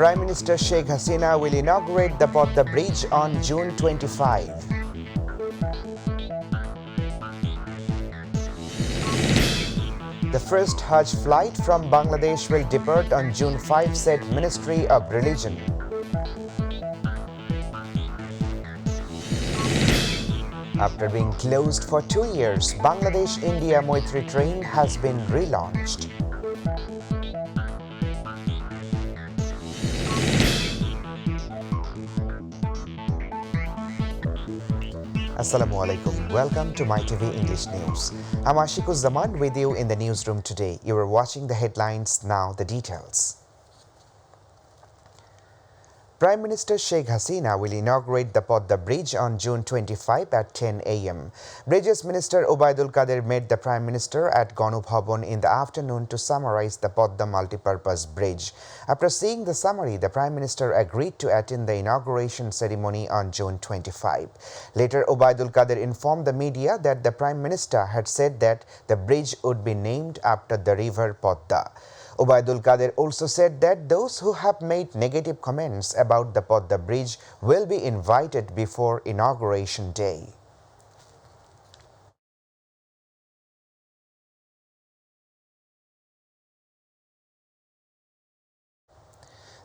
Prime Minister Sheikh Hasina will inaugurate the Podda Bridge on June 25. The first Hajj flight from Bangladesh will depart on June 5, said Ministry of Religion. After being closed for 2 years, Bangladesh-India Mytv train has been relaunched. Assalamualaikum. Welcome to MyTV English News. I'm Ashikuzaman with you in the newsroom today. You are watching the headlines, now the details. Prime Minister Sheikh Hasina will inaugurate the Podda Bridge on June 25 at 10 a.m. Bridges Minister Obaidul Kader met the Prime Minister at Ganu Bhavan in the afternoon to summarize the Podda multipurpose bridge. After seeing the summary, the Prime Minister agreed to attend the inauguration ceremony on June 25. Later, Obaidul Kader informed the media that the Prime Minister had said that the bridge would be named after the river Podda. Obaidul Kader also said that those who have made negative comments about the Podda Bridge will be invited before Inauguration Day.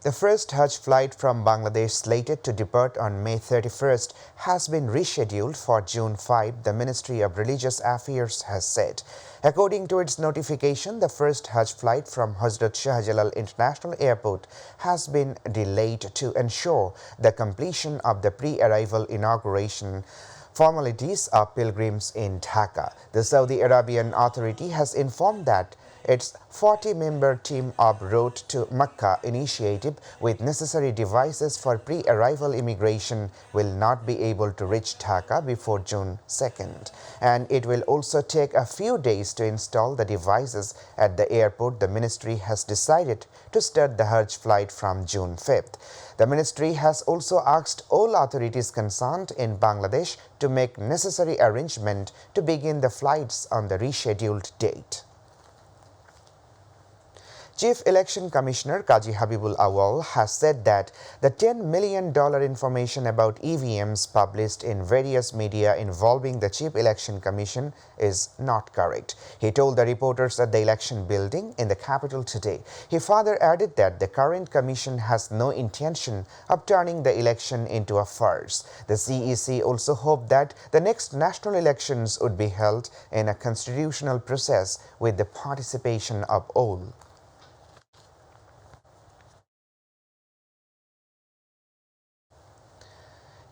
The first Hajj flight from Bangladesh, slated to depart on May 31st, has been rescheduled for June 5, the Ministry of Religious Affairs has said. According to its notification, the first Hajj flight from Hazrat Shah Jalal International Airport has been delayed to ensure the completion of the pre-arrival inauguration formalities of pilgrims in Dhaka. The Saudi Arabian Authority has informed that its 40-member team of Road to Mecca initiative with necessary devices for pre-arrival immigration will not be able to reach Dhaka before June 2nd. And it will also take a few days to install the devices at the airport. The ministry has decided to start the Hajj flight from June 5th. The ministry has also asked all authorities concerned in Bangladesh to make necessary arrangement to begin the flights on the rescheduled date. Chief Election Commissioner Kazi Habibul Awal has said that the $10 million information about EVMs published in various media involving the Chief Election Commission is not correct. He told the reporters at the election building in the capital today. He further added that the current commission has no intention of turning the election into a farce. The CEC also hoped that the next national elections would be held in a constitutional process with the participation of all.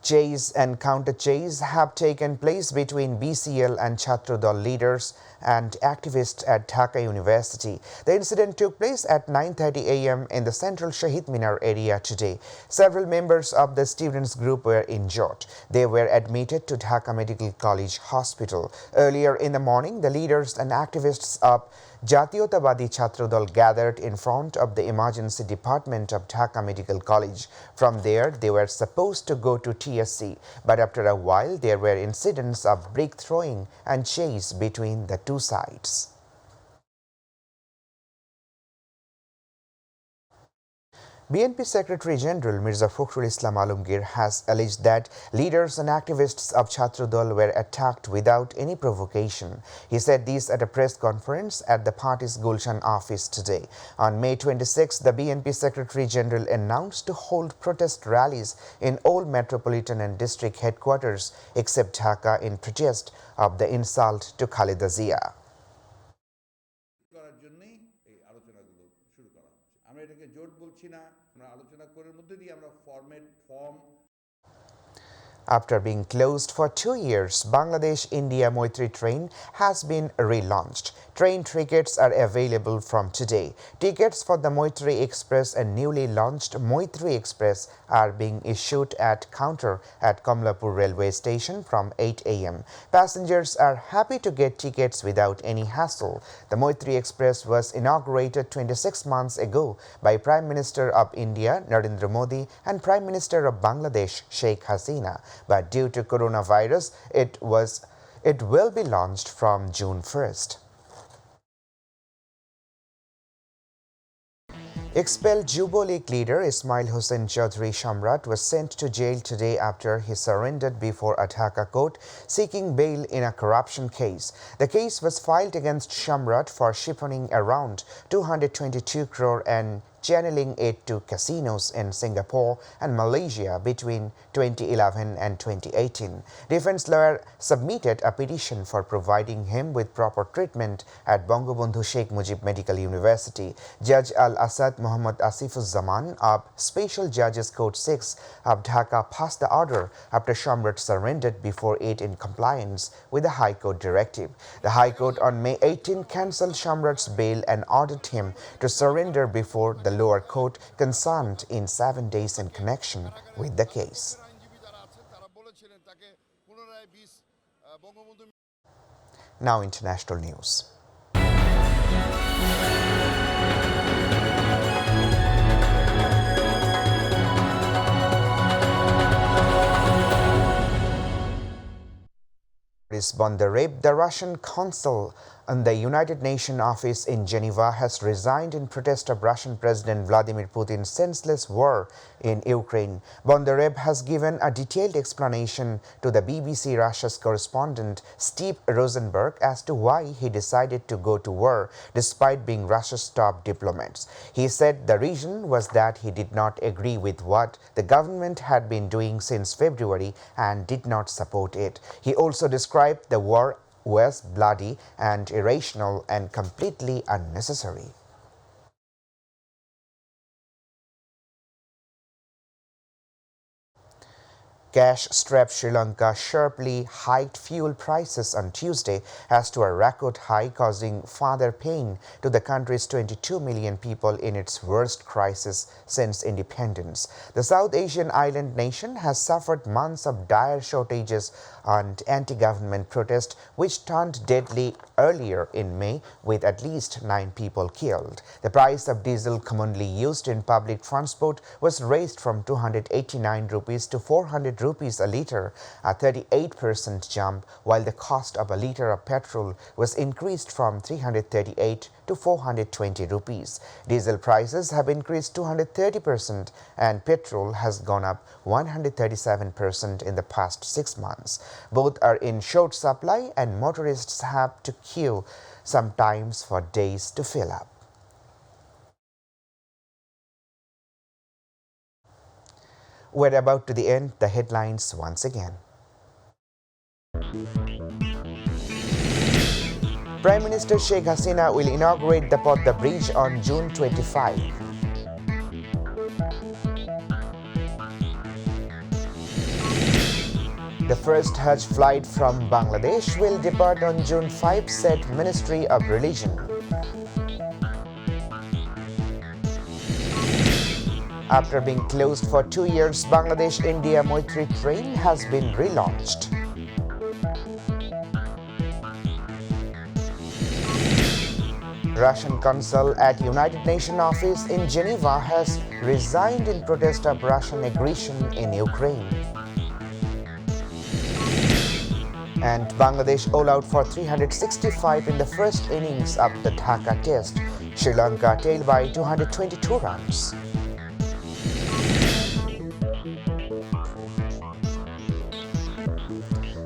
Chase and counter-chase have taken place between BCL and Chhatrodal leaders and activists at Dhaka University. The incident took place at 9:30 a.m. in the central Shahid Minar area today. Several members of the students' group were injured. They were admitted to Dhaka Medical College Hospital. Earlier in the morning, the leaders and activists of Jatiyotabadi Chhatrodal gathered in front of the emergency department of Dhaka Medical College. From there, they were supposed to go to TSC, but after a while, there were incidents of brick throwing and chase between the two sides. BNP Secretary General Mirza Fakhrul Islam Alamgir has alleged that leaders and activists of Chhatrodal were attacked without any provocation. He said this at a press conference at the party's Gulshan office today. On May 26, the BNP Secretary General announced to hold protest rallies in all metropolitan and district headquarters except Dhaka in protest of the insult to Khaleda Zia. After being closed for 2 years, Bangladesh-India Mytv train has been relaunched. Train tickets are available from today. Tickets for the Mytv Express and newly launched Mytv Express are being issued at counter at Kamlapur railway station from 8 a.m. Passengers are happy to get tickets without any hassle. The Mytv Express was inaugurated 26 months ago by Prime Minister of India Narendra Modi and Prime Minister of Bangladesh Sheikh Hasina, but due to coronavirus, it will be launched from June 1st. Expelled Jubo League leader Ismail Hussain Chaudhry Shamrat was sent to jail today after he surrendered before a Dhaka court seeking bail in a corruption case. The case was filed against Shamrat for shifting around 222 crore and channeling it to casinos in Singapore and Malaysia between 2011 and 2018. Defense lawyer submitted a petition for providing him with proper treatment at Bangabandhu Sheikh Mujib Medical University. Judge Al-Asad Muhammad Asifuzzaman of Special Judges Court 6 of Dhaka passed the order after Shamrat surrendered before it in compliance with the High Court directive. The High Court on May 18 cancelled Shamrat's bail and ordered him to surrender before the lower court concerned in 7 days in connection with the case. Now international news. Bondareb, the Russian consul in the United Nations office in Geneva, has resigned in protest of Russian President Vladimir Putin's senseless war in Ukraine. Bondareb has given a detailed explanation to the BBC Russia's correspondent Steve Rosenberg as to why he decided to go to war despite being Russia's top diplomats. He said the reason was that he did not agree with what the government had been doing since February and did not support it. He also described the war was bloody and irrational and completely unnecessary. Cash-strapped Sri Lanka sharply hiked fuel prices on Tuesday as to a record high, causing further pain to the country's 22 million people in its worst crisis since independence. The South Asian island nation has suffered months of dire shortages and anti-government protest, which turned deadly earlier in May with at least 9 people killed. The price of diesel commonly used in public transport was raised from 289 rupees to 400 rupees a litre, a 38% jump, while the cost of a litre of petrol was increased from 338 to 420 rupees. Diesel prices have increased 230% and petrol has gone up 137% in the past 6 months. Both are in short supply and motorists have to queue sometimes for days to fill up. We're about to the end. The headlines once again. Prime Minister Sheikh Hasina will inaugurate the Podda Bridge on June 25. The first Hajj flight from Bangladesh will depart on June 5, said Ministry of Religion. After being closed for 2 years, Bangladesh-India Mytv train has been relaunched. Russian consul at United Nations office in Geneva has resigned in protest of Russian aggression in Ukraine. And Bangladesh all out for 365 in the first innings of the Dhaka Test. Sri Lanka tailed by 222 runs.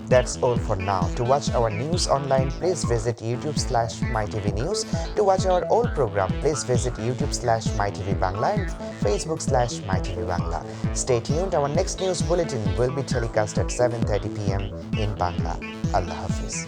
That's all for now. To watch our news online, please visit YouTube/mytvnews. To watch our old program, please visit YouTube/mytvbangla and Facebook/mytvbangla. Stay tuned. Our next news bulletin will be telecast at 7:30 p.m. in Bangla. Allah Hafiz.